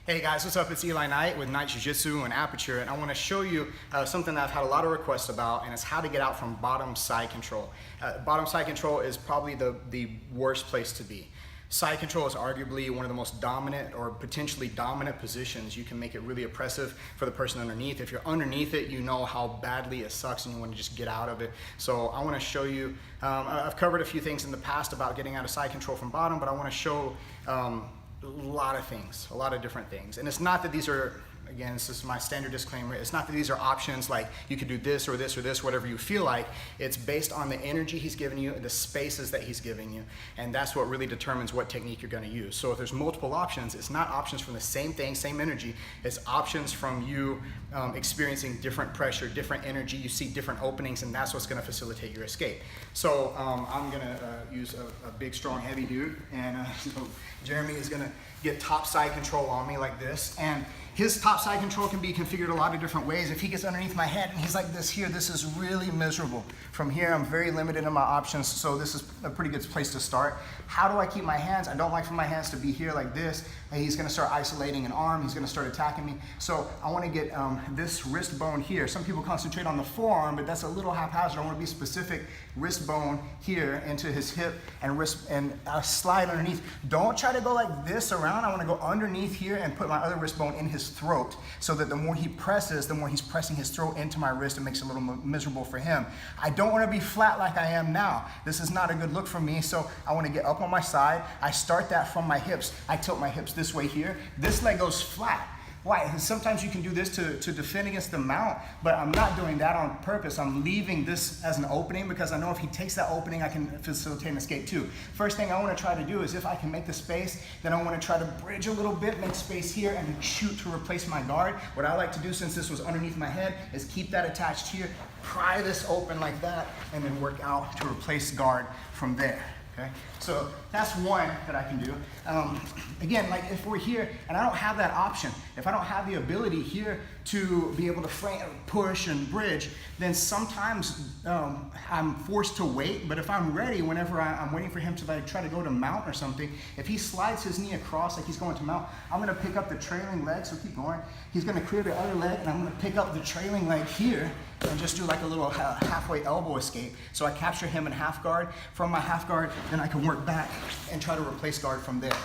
Hey guys, what's up? It's Eli Knight with Knight Jiu-Jitsu and Aperture, and I want to show you something that I've had a lot of requests about, and it's how to get out from bottom side control. Bottom side control is probably the worst place to be. Side control is arguably one of the most dominant or potentially dominant positions. You can make it really oppressive for the person underneath. If you're underneath it, you know how badly it sucks and you want to just get out of it. So I want to show you, I've covered a few things in the past about getting out of side control from bottom, but I want to show a lot of things, a lot of different things. And it's not that these are, again, this is my standard disclaimer, it's not that these are options like you could do this or this or this, whatever you feel like. It's based on the energy he's giving you and the spaces that he's giving you. And that's what really determines what technique you're gonna use. So if there's multiple options, it's not options from the same thing, same energy. It's options from you experiencing different pressure, different energy. You see different openings, and that's what's gonna facilitate your escape. So I'm gonna use a big, strong, heavy dude. And so Jeremy is gonna get top side control on me like this. And his top side control can be configured a lot of different ways. If he gets underneath my head and he's like this here, this is really miserable. From here, I'm very limited in my options, so this is a pretty good place to start. How do I keep my hands? I don't like for my hands to be here like this. And he's gonna start isolating an arm, he's gonna start attacking me. So I wanna get this wrist bone here. Some people concentrate on the forearm, but that's a little haphazard. I wanna be specific. Wrist bone here into his hip and wrist, and slide underneath. Don't try to go like this around. I wanna go underneath here and put my other wrist bone in his throat, so that the more he presses, the more he's pressing his throat into my wrist. It makes it a little miserable for him. I don't want to be flat like I am now. This is not a good look for me, so I want to get up on my side. I start that from my hips. I tilt my hips this way here. This leg goes flat. Why? Because sometimes you can do this to defend against the mount, but I'm not doing that on purpose. I'm leaving this as an opening because I know if he takes that opening, I can facilitate an escape too. First thing I want to try to do is, if I can make the space, then I want to try to bridge a little bit, make space here, and shoot to replace my guard. What I like to do, since this was underneath my head, is keep that attached here, pry this open like that, and then work out to replace guard from there. Okay? So that's one that I can do. Again, like if we're here and I don't have that option, if I don't have the ability here to be able to frame, push and bridge, then sometimes I'm forced to wait. But if I'm ready, whenever I'm waiting for him to like try to go to mount or something, if he slides his knee across like he's going to mount, I'm gonna pick up the trailing leg, so keep going. He's gonna clear the other leg, and I'm gonna pick up the trailing leg here and just do like a little halfway elbow escape. So I capture him in half guard. From my half guard, then I can work back and try to replace guard from there,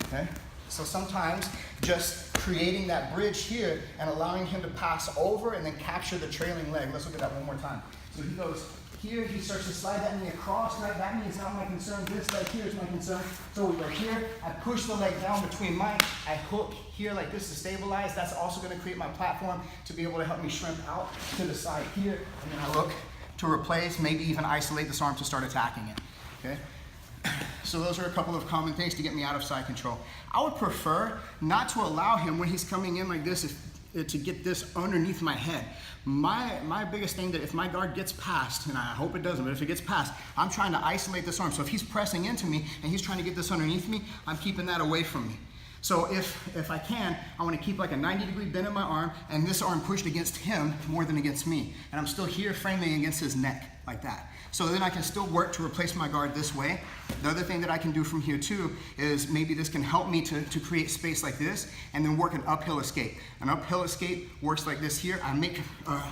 okay? So sometimes just creating that bridge here and allowing him to pass over and then capture the trailing leg. Let's look at that one more time. So he goes here, he starts to slide that knee across. That knee is not my concern. This leg here is my concern. So we go here, I push the leg down between mine, I hook here like this to stabilize. That's also gonna create my platform to be able to help me shrimp out to the side here. And then I look to replace, maybe even isolate this arm to start attacking it, okay? So those are a couple of common things to get me out of side control. I would prefer not to allow him, when he's coming in like this, to get this underneath my head. My biggest thing, that if my guard gets past, and I hope it doesn't, but if it gets past, I'm trying to isolate this arm. So if he's pressing into me and he's trying to get this underneath me, I'm keeping that away from me. So if I can, I want to keep like a 90-degree bend in my arm, and this arm pushed against him more than against me. And I'm still here framing against his neck like that. So then I can still work to replace my guard this way. The other thing that I can do from here too is maybe this can help me to create space like this, and then work an uphill escape. An uphill escape works like this here. I make a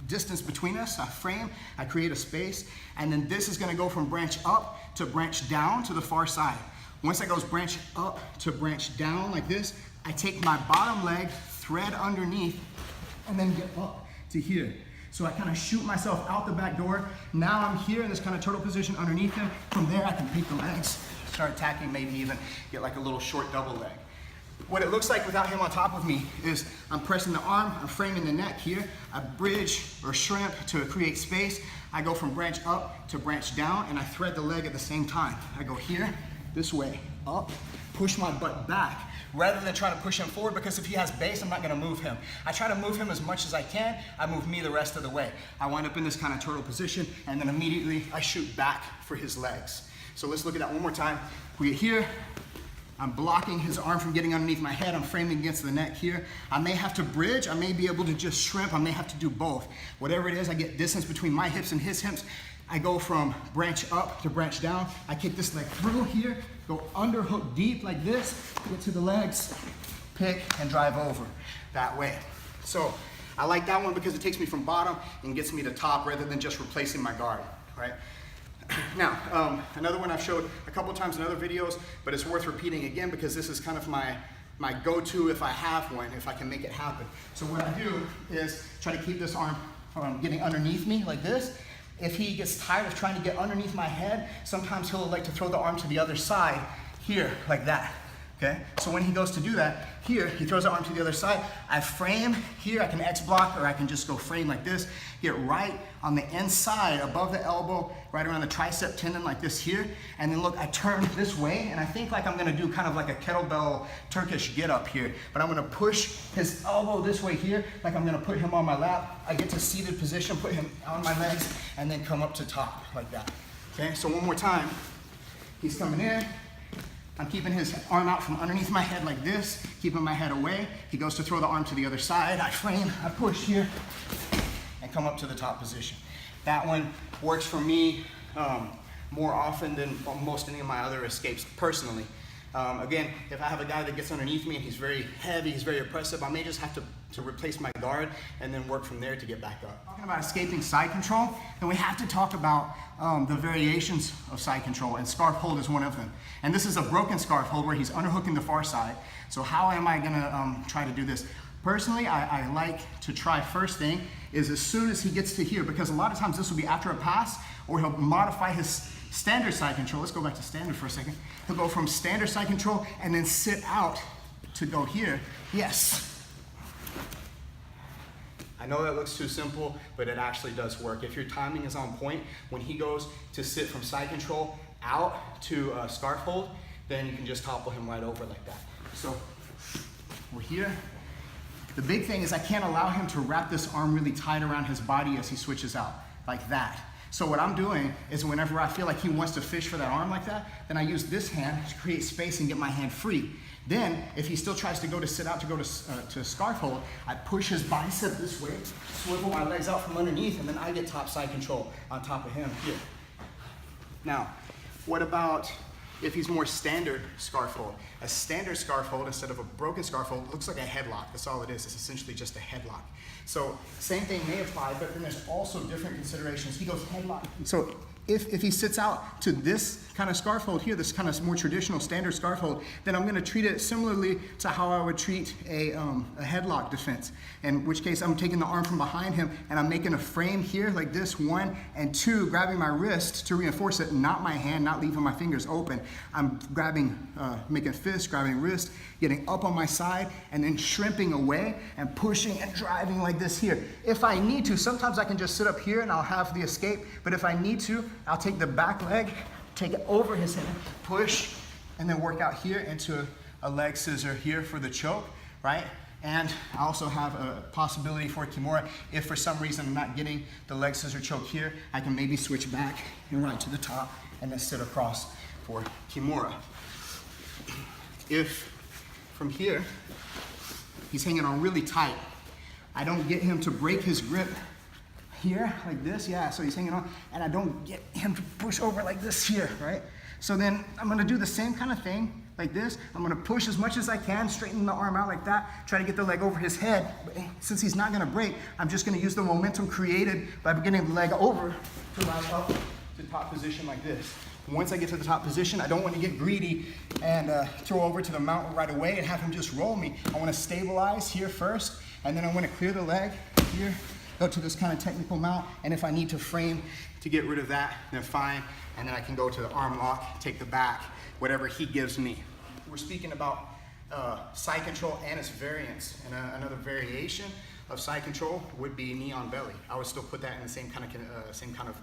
distance between us, I frame, I create a space, and then this is gonna go from branch up to branch down to the far side. Once that goes branch up to branch down like this, I take my bottom leg, thread underneath, and then get up to here. So I kind of shoot myself out the back door. Now I'm here in this kind of turtle position underneath him. From there I can pick the legs, start attacking, maybe even get like a little short double leg. What it looks like without him on top of me is I'm pressing the arm, I'm framing the neck here. I bridge or shrimp to create space. I go from branch up to branch down, and I thread the leg at the same time. I go here, this way, up, push my butt back, rather than trying to push him forward, because if he has base, I'm not gonna move him. I try to move him as much as I can. I move me the rest of the way. I wind up in this kind of turtle position, and then immediately I shoot back for his legs. So let's look at that one more time. We get here, I'm blocking his arm from getting underneath my head. I'm framing against the neck here. I may have to bridge. I may be able to just shrimp. I may have to do both. Whatever it is, I get distance between my hips and his hips. I go from branch up to branch down. I kick this leg through here, go underhook deep like this, get to the legs, pick, and drive over that way. So I like that one because it takes me from bottom and gets me to top rather than just replacing my guard, right? Now, another one I've showed a couple times in other videos, but it's worth repeating again because this is kind of my go-to if I have one, if I can make it happen. So what I do is try to keep this arm from getting underneath me like this. If he gets tired of trying to get underneath my head, sometimes he'll like to throw the arm to the other side here, like that. Okay, so when he goes to do that, here, he throws the arm to the other side. I frame here, I can X block, or I can just go frame like this, get right on the inside, above the elbow, right around the tricep tendon like this here, and then look, I turn this way, and I think like I'm gonna do kind of like a kettlebell Turkish get up here, but I'm gonna push his elbow this way here, like I'm gonna put him on my lap. I get to seated position, put him on my legs, and then come up to top like that. Okay, so one more time. He's coming in. I'm keeping his arm out from underneath my head like this, keeping my head away. He goes to throw the arm to the other side. I frame, I push here, and come up to the top position. That one works for me more often than most any of my other escapes personally. Again, if I have a guy that gets underneath me and he's very heavy, he's very oppressive, I may just have to replace my guard and then work from there to get back up. Talking about escaping side control, then we have to talk about the variations of side control, and scarf hold is one of them. And this is a broken scarf hold where he's underhooking the far side. So how am I gonna try to do this? Personally, I like to try first thing is as soon as he gets to here, because a lot of times this will be after a pass, or he'll modify his standard side control. Let's go back to standard for a second. He'll go from standard side control and then sit out to go here. Yes. I know that looks too simple, but it actually does work. If your timing is on point, when he goes to sit from side control out to scarf hold, then you can just topple him right over like that. So we're here. The big thing is I can't allow him to wrap this arm really tight around his body as he switches out, like that. So what I'm doing is whenever I feel like he wants to fish for that arm like that, then I use this hand to create space and get my hand free. Then, if he still tries to go to sit out to go to scarf hold, I push his bicep this way, swivel my legs out from underneath, and then I get top side control on top of him here. Now, what about if he's more standard scarf hold? A standard scarf hold instead of a broken scarf hold looks like a headlock. That's all it is. It's essentially just a headlock. So same thing may apply, but then there's also different considerations. He goes headlock. So if he sits out to this kind of scarf hold here, this kind of more traditional standard scarf hold, then I'm going to treat it similarly to how I would treat a headlock defense. In which case I'm taking the arm from behind him and I'm making a frame here like this, 1, and 2, grabbing my wrist to reinforce it, not my hand, not leaving my fingers open. I'm grabbing, making fist, grabbing wrist, getting up on my side, and then shrimping away and pushing and driving like this here. If I need to, sometimes I can just sit up here and I'll have the escape, but if I need to, I'll take the back leg, take it over his head, push, and then work out here into a leg scissor here for the choke, right? And I also have a possibility for Kimura. If for some reason I'm not getting the leg scissor choke here, I can maybe switch back and run to the top and then sit across for Kimura. If from here, he's hanging on really tight, I don't get him to break his grip here, like this, yeah, so he's hanging on, and I don't get him to push over like this here, right? So then I'm gonna do the same kind of thing, like this. I'm gonna push as much as I can, straighten the arm out like that, try to get the leg over his head. But since he's not gonna break, I'm just gonna use the momentum created by getting the leg over to rise up to top position like this. Once I get to the top position, I don't want to get greedy and throw over to the mount right away and have him just roll me. I want to stabilize here first, and then I want to clear the leg here, go to this kind of technical mount, and if I need to frame to get rid of that, then fine, and then I can go to the arm lock, take the back, whatever he gives me. We're speaking about side control and its variants, and another variation of side control would be knee on belly. I would still put that in the same kind of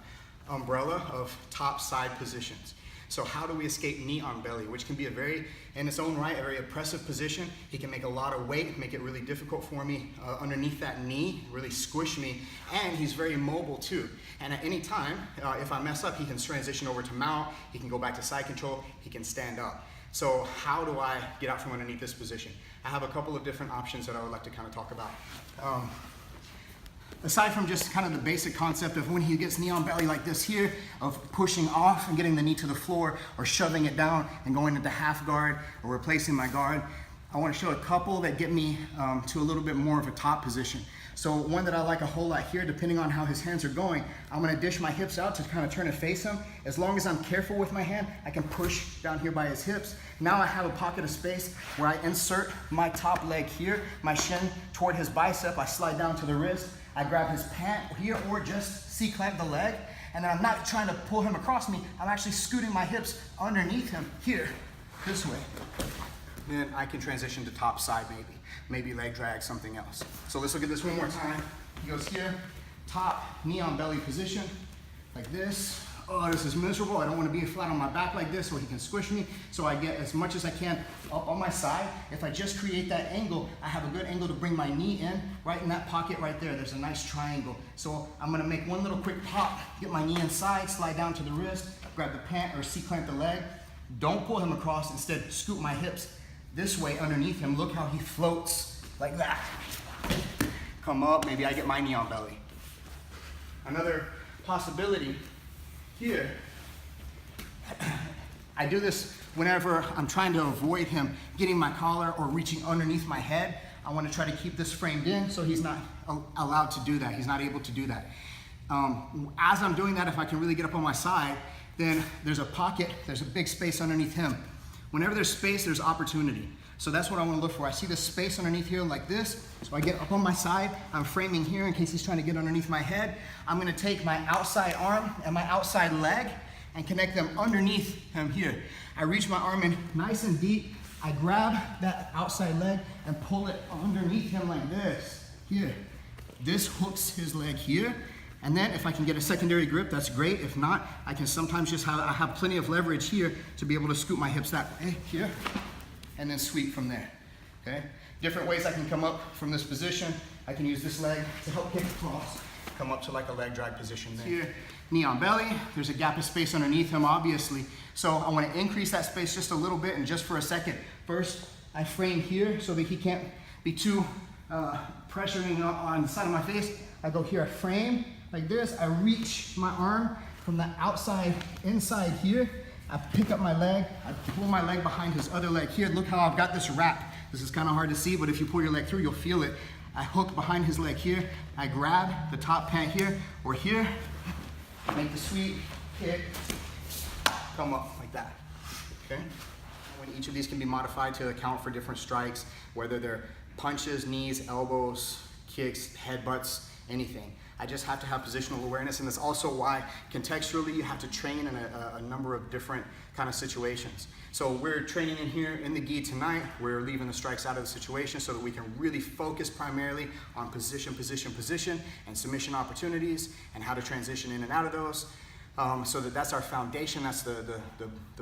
umbrella of top side positions. So how do we escape knee on belly, which can be in its own right, a very oppressive position. He can make a lot of weight, make it really difficult for me underneath that knee, really squish me, and he's very mobile too. And at any time, if I mess up, he can transition over to mount, he can go back to side control, he can stand up. So how do I get out from underneath this position? I have a couple of different options that I would like to kind of talk about. Aside from just kind of the basic concept of when he gets knee on belly like this here, of pushing off and getting the knee to the floor, or shoving it down and going into half guard, or replacing my guard, I want to show a couple that get me to a little bit more of a top position. So one that I like a whole lot here, depending on how his hands are going, I'm going to dish my hips out to kind of turn and face him. As long as I'm careful with my hand, I can push down here by his hips. Now I have a pocket of space where I insert my top leg here, my shin toward his bicep. I slide down to the wrist. I grab his pant here or just C-clamp the leg. And then I'm not trying to pull him across me. I'm actually scooting my hips underneath him here, this way. Then I can transition to top side maybe leg drag, something else. So let's look at this one more time. He goes here, top knee on belly position, like this. Oh, this is miserable. I don't want to be flat on my back like this so he can squish me. So I get as much as I can up on my side. If I just create that angle, I have a good angle to bring my knee in, right in that pocket right there. There's a nice triangle. So I'm going to make one little quick pop, get my knee inside, slide down to the wrist, grab the pant or C-clamp the leg. Don't pull him across, instead scoop my hips this way underneath him. Look how he floats like that. Come up, maybe I get my knee on belly. Another possibility here, I do this whenever I'm trying to avoid him getting my collar or reaching underneath my head. I want to try to keep this framed in so he's not allowed to do that. He's not able to do that. As I'm doing that, if I can really get up on my side, then there's a pocket, there's a big space underneath him. Whenever there's space, there's opportunity. So that's what I want to look for. I see the space underneath here like this. So I get up on my side. I'm framing here in case he's trying to get underneath my head. I'm going to take my outside arm and my outside leg and connect them underneath him here. I reach my arm in nice and deep. I grab that outside leg and pull it underneath him like this. Here. This hooks his leg here. And then if I can get a secondary grip, that's great. If not, I can sometimes just I have plenty of leverage here to be able to scoop my hips that way, here, and then sweep from there, okay? Different ways I can come up from this position. I can use this leg to help kick across, come up to like a leg drag position there. Here, knee on belly. There's a gap of space underneath him, obviously. So I want to increase that space just a little bit, and just for a second. First, I frame here so that he can't be too pressuring on the side of my face. I go here, I frame like this. I reach my arm from the outside inside here. I pick up my leg. I pull my leg behind his other leg here. Look how I've got this wrap. This is kind of hard to see, but if you pull your leg through, you'll feel it. I hook behind his leg here. I grab the top pant here or here. Make the sweep, kick, come up like that, okay? When each of these can be modified to account for different strikes, whether they're punches, knees, elbows, kicks, headbutts, anything. I just have to have positional awareness, and that's also why contextually you have to train in a number of different kind of situations. So we're training in here in the gi tonight. We're leaving the strikes out of the situation so that we can really focus primarily on position, and submission opportunities and how to transition in and out of those. So that's our foundation. That's the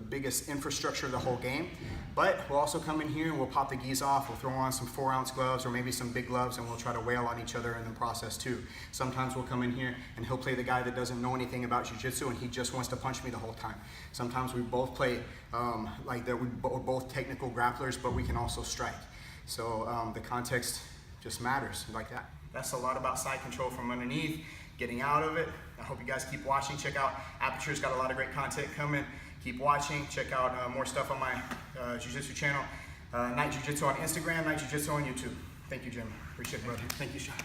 biggest infrastructure of the whole game. But we'll also come in here and we'll pop the gis off. We'll throw on some 4-ounce gloves or maybe some big gloves, and we'll try to wail on each other in the process too. Sometimes we'll come in here and he'll play the guy that doesn't know anything about jiu-jitsu and he just wants to punch me the whole time. Sometimes we both play like that. We're both technical grapplers, but we can also strike. So the context just matters like that. That's a lot about side control from underneath, getting out of it. I hope you guys keep watching. Check out Aperture's got a lot of great content coming. Keep watching. Check out more stuff on my jiu-jitsu channel. Night Jiu-Jitsu on Instagram, Night Jiu-Jitsu on YouTube. Thank you, Jim. Appreciate it, brother. Thank you, Sean.